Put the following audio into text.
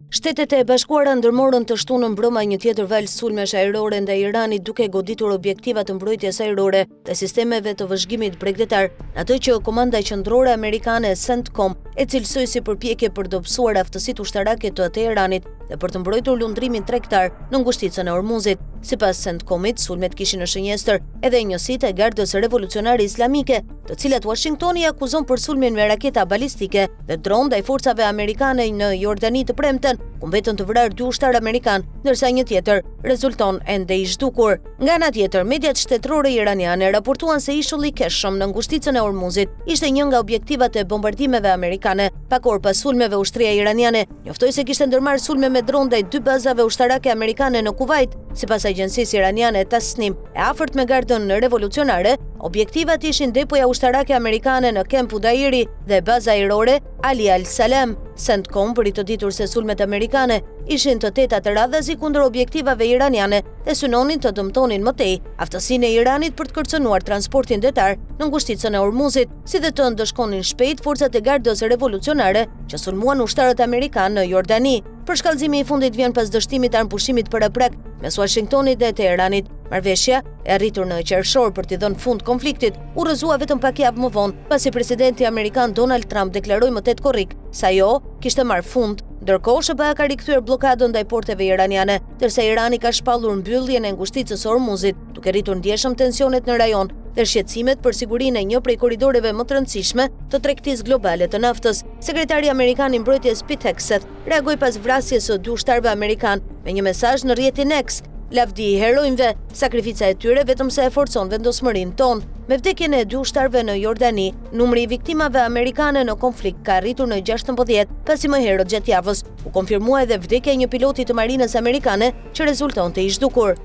Shtetet e Bashkuara ndërmorën të shtunën mbrëmje një tjetër valë sulmesh ajrore ndaj Iranit duke goditur objektiva të mbrojtjes ajrore të sistemeve të vëzhgimit bregdetar, atë që Komanda Qendrore Amerikane CENTCOM e cilësoi si përpjekje për dobësuar aftësitë ushtarake të Teheranit dhe për të mbrojtur lundrimin tregtar në ngushticën e Hormuzit. Sipas CENTCOM-it, sulmet kishin në shënjestër edhe njësitë e Gardës Revolucionare Islamike, të cilat Washingtoni akuzon për sulmin me raketa balistike dhe dron ndaj forcave amerikane në Jordani të premten, ku mbetën të vrarë 2 ushtarë amerikan, ndërsa një tjetër rezulton ende i zhdukur. Nga ana tjetër, mediat shtetërore iraniane raportuan se ishulli i Keshëm në ngushticën e Hormuzit ishte një nga objektivat e bombardimeve amerikane. Pak orë pas sulmeve, ushtria iraniane njoftoi se kishte ndërmarrë sulme me dron ndaj 2 bazave ushtarake amerikane në Kuvajt. Sipas agjencisë iraniane Tasnim, e afërt me Gardën Revolucionare, objektivat ishin depoja ushtarake amerikane në Kemp Udairi dhe baza ajrore Ali al-Salam. CENTCOM për i të ditur se sulmet amerikane ishin të teta të radhazi kundër objektivave iraniane dhe synonin të dëmtonin më tej aftësinë e Iranit për të kërcënuar transportin detar në ngushticën e Hormuzit, si dhe të ndëshkonin shpejt forcat e Gardës Revolucionare që sulmuan ushtarët amerikanë në Jordani. Përshkallëzimi i fundit vjen pas dështimit të armpushimit paraprak mes Washingtonit dhe Teheranit. Marrëveshja e arritur në qershor për t'i dhënë fund konfliktit u rrëzua vetëm pak javë më vonë, pasi presidenti amerikan Donald Trump deklaroi më tetë korrik se ajo kishte marrë fund. Ndërkohë, SBA ka rikthyer bllokadën ndaj porteve iraniane, ndërsa Irani ka shpallur mbylljen e ngushticës së Hormuzit, duke rritur ndjeshëm tensionet në rajon dhe shqetësimet për sigurinë e një prej korridoreve më të rëndësishme të tregtisë globale të naftës. Sekretari amerikan i mbrojtjes Pete Hegseth reagoi pas vrasjes së 2 ushtarëve amerikan me një mesazh në rrjetin X: "Lavdi i heronjve, sakrifica e tyre vetëm se e forcon vendosmërinë tonë." Me vdekjen e 2 ushtarëve në Jordani, numri i viktimave amerikane në konflikt ka arritur në 16, pasi më herët gjatë javës u konfirmua edhe vdekja e një piloti të marinës amerikane që rezultonte i zhdukur.